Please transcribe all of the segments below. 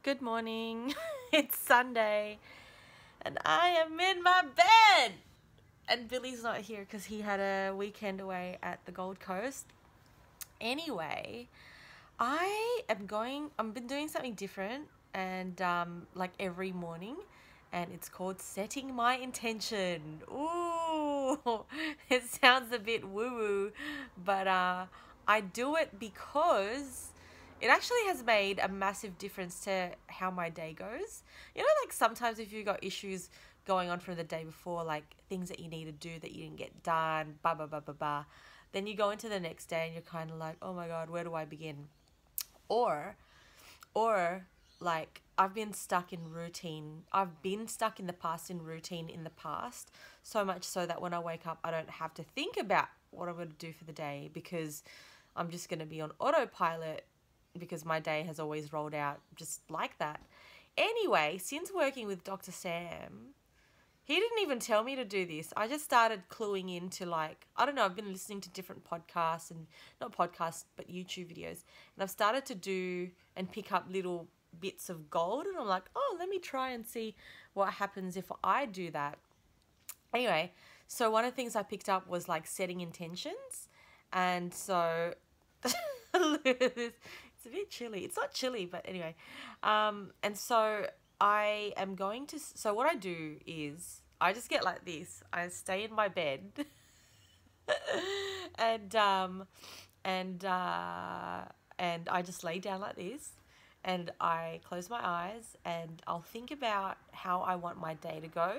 Good morning. It's Sunday and I am in my bed. And Billy's not here because he had a weekend away at the Gold Coast. Anyway, I've been doing something different and like every morning, and it's called setting my intention. Ooh, it sounds a bit woo-woo, but I do it because it actually has made a massive difference to how my day goes. You know, like sometimes if you've got issues going on from the day before, like things that you need to do that you didn't get done, blah, blah, blah, blah, blah. Then you go into the next day and you're kind of like, oh my God, where do I begin? Or, or like I've been stuck in routine. I've been stuck in the past in routine in the past, so much so that when I wake up, I don't have to think about what I'm going to do for the day because I'm just going to be on autopilot because my day has always rolled out just like that. Anyway, since working with Dr. Sam, he didn't even tell me to do this. I just started cluing into, like, I don't know, I've been listening to different podcasts and not podcasts, but YouTube videos. And I've started to do and pick up little bits of gold. And I'm like, oh, let me try and see what happens if I do that. Anyway, so one of the things I picked up was like setting intentions. And so it's a bit chilly. It's not chilly, but anyway. And so I am going to, so what I do is I just get like this. I stay in my bed and, and, uh, and I just lay down like this and I close my eyes and I'll think about how I want my day to go,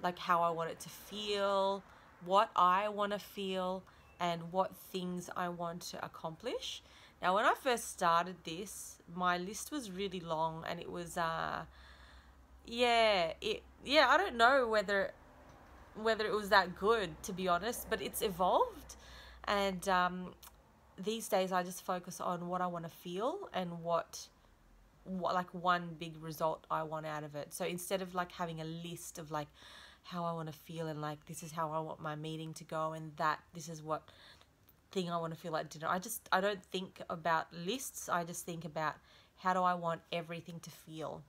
like how I want it to feel, what I want to feel, and what things I want to accomplish. Now, when I first started this, my list was really long, and it was, I don't know whether it was that good, to be honest, but it's evolved, and these days I just focus on what I want to feel and what like one big result I want out of it. So instead of like having a list of like how I want to feel and like this is how I want my meeting to go and that this is what thing I want to feel at dinner, I don't think about lists. I just think about how do I want everything to feel.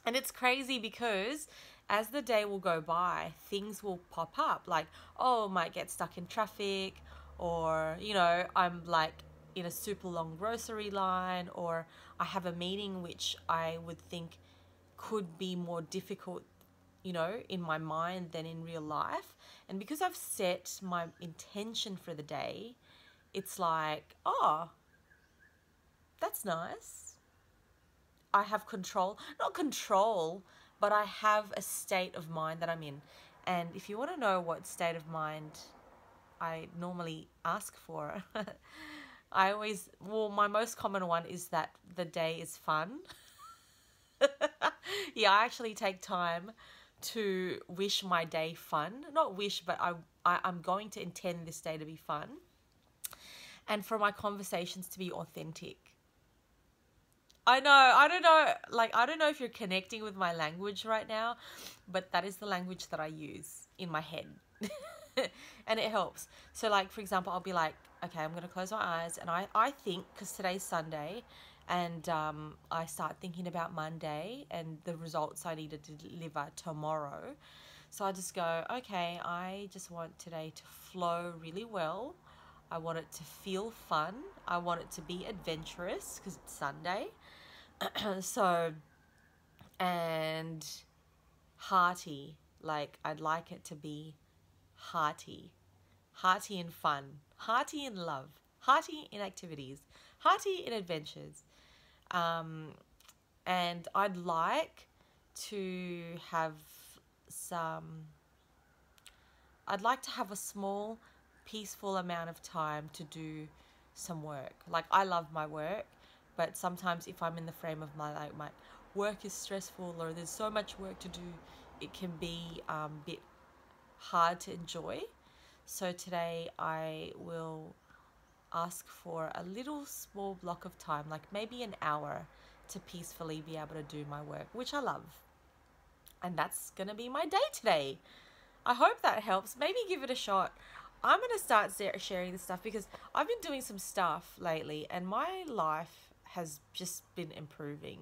And it's crazy because as the day will go by, things will pop up like, oh, I might get stuck in traffic, or, you know, I'm like in a super long grocery line, or I have a meeting which I would think could be more difficult, you know, in my mind than in real life. And because I've set my intention for the day, it's like, oh, that's nice. I have control, not control, but I have a state of mind that I'm in. And if you want to know what state of mind I normally ask for, my most common one is that the day is fun. Yeah, I actually take time to wish my day fun. Not wish, but I'm going to intend this day to be fun. And for my conversations to be authentic. I don't know if you're connecting with my language right now, but that is the language that I use in my head. And it helps. So like, for example, I'll be like, okay, I'm going to close my eyes and I think, because today's Sunday, and I start thinking about Monday and the results I need to deliver tomorrow. So I just go, okay, I just want today to flow really well. I want it to feel fun. I want it to be adventurous because it's Sunday. So, and hearty, like I'd like it to be hearty in fun, hearty in love, hearty in activities, hearty in adventures. And I'd like to have a small peaceful amount of time to do some work. Like I love my work, but sometimes if I'm in the frame of my work is stressful or there's so much work to do, it can be a bit hard to enjoy. So today I will ask for a little small block of time, like maybe an hour, to peacefully be able to do my work, which I love. And that's going to be my day today. I hope that helps. Maybe give it a shot. I'm going to start sharing this stuff because I've been doing some stuff lately and my life has just been improving.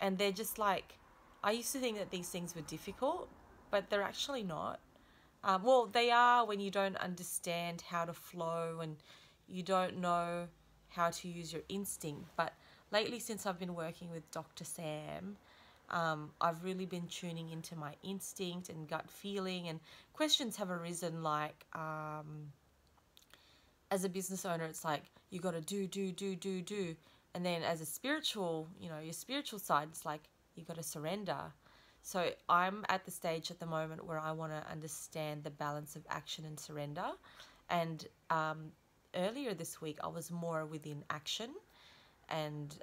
And they're just like, I used to think that these things were difficult, but they're actually not. Well, they are when you don't understand how to flow and you don't know how to use your instinct. But lately, since I've been working with Dr. Sam, I've really been tuning into my instinct and gut feeling, and questions have arisen like, as a business owner, it's like, you got to do. And then as a spiritual, your spiritual side, it's like, you got to surrender. So I'm at the stage at the moment where I want to understand the balance of action and surrender. And earlier this week, I was more within action. And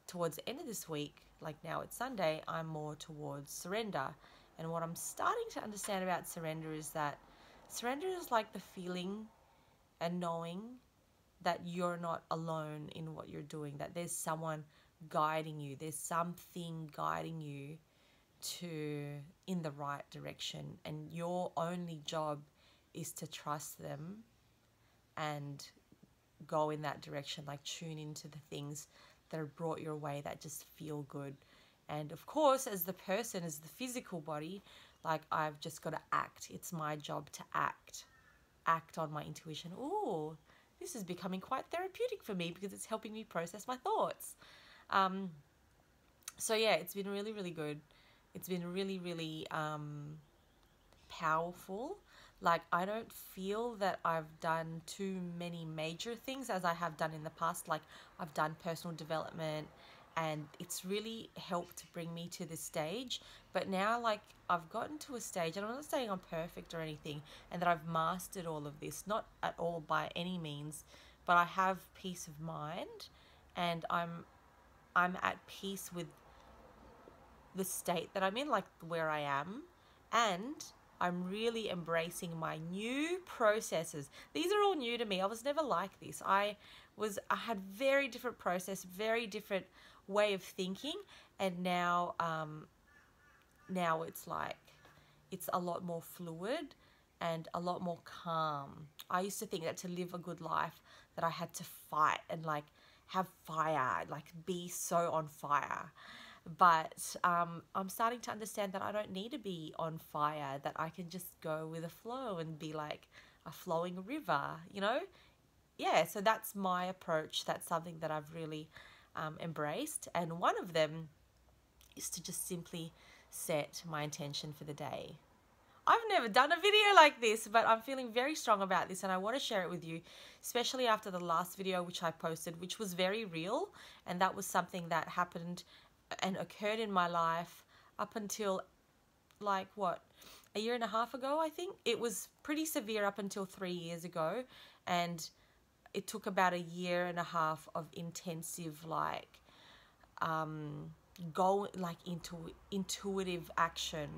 towards the end of this week, like now it's Sunday, I'm more towards surrender. And what I'm starting to understand about surrender is that surrender is like the feeling and knowing that you're not alone in what you're doing, that there's someone guiding you, there's something guiding you in the right direction, and your only job is to trust them and go in that direction, like tune into the things that are brought your way that just feel good. And of course, as the person, as the physical body, like I've just got to act. It's my job to act on my intuition. Ooh, this is becoming quite therapeutic for me because it's helping me process my thoughts. So yeah, it's been really, really good. It's been really, really powerful. Like, I don't feel that I've done too many major things as I have done in the past. Like, I've done personal development and it's really helped bring me to this stage. But now, like, I've gotten to a stage, and I'm not saying I'm perfect or anything and that I've mastered all of this, not at all by any means, but I have peace of mind, and I'm at peace with the state that I'm in, like where I am, and I'm really embracing my new processes. These are all new to me. I was never like this. I had very different process, very different way of thinking, and now it's like, it's a lot more fluid and a lot more calm. I used to think that to live a good life that I had to fight and like have fire, like be so on fire. But I'm starting to understand that I don't need to be on fire, that I can just go with a flow and be like a flowing river, Yeah, so that's my approach. That's something that I've really embraced. And one of them is to just simply set my intention for the day. I've never done a video like this, but I'm feeling very strong about this and I want to share it with you, especially after the last video which I posted, which was very real, and that was something that happened and occurred in my life up until like a year and a half ago. I think it was pretty severe up until 3 years ago, and it took about a year and a half of intensive into intuitive action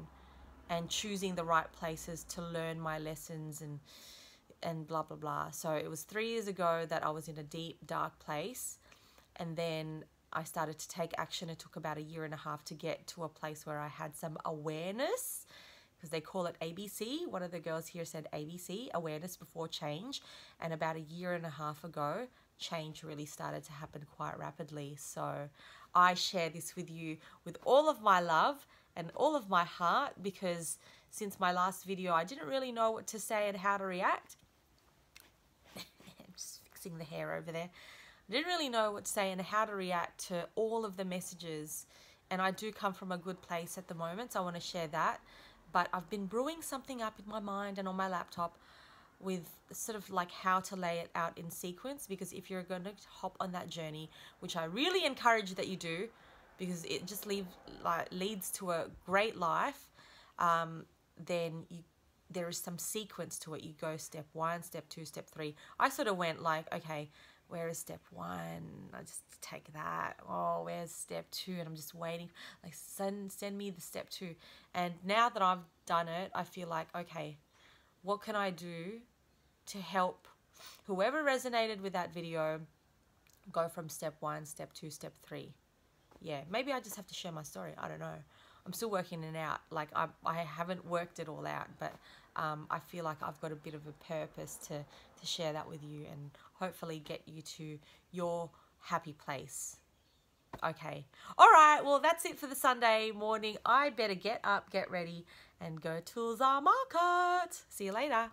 and choosing the right places to learn my lessons and blah blah blah. So it was 3 years ago that I was in a deep dark place, and then I started to take action. It took about a year and a half to get to a place where I had some awareness, because they call it ABC. One of the girls here said ABC, awareness before change. And about a year and a half ago, change really started to happen quite rapidly. So I share this with you with all of my love and all of my heart, because since my last video, I didn't really know what to say and how to react. I'm just fixing the hair over there. I didn't really know what to say and how to react to all of the messages, and I do come from a good place at the moment, so I want to share that. But I've been brewing something up in my mind and on my laptop with sort of like how to lay it out in sequence, because if you're going to hop on that journey, which I really encourage that you do, because it just leads to a great life, then there is some sequence to it. You go step 1, step 2, step 3. I sort of went like, okay, where is step 1? I just take that. Oh, where's step 2? And I'm just waiting. Like, send me the step 2. And now that I've done it, I feel like, okay, what can I do to help whoever resonated with that video go from step 1, step 2, step 3? Yeah, maybe I just have to share my story. I don't know. I'm still working it out. Like, I haven't worked it all out, but I feel like I've got a bit of a purpose to share that with you and hopefully get you to your happy place. Okay. All right. Well, that's it for the Sunday morning. I better get up, get ready, and go to the market. See you later.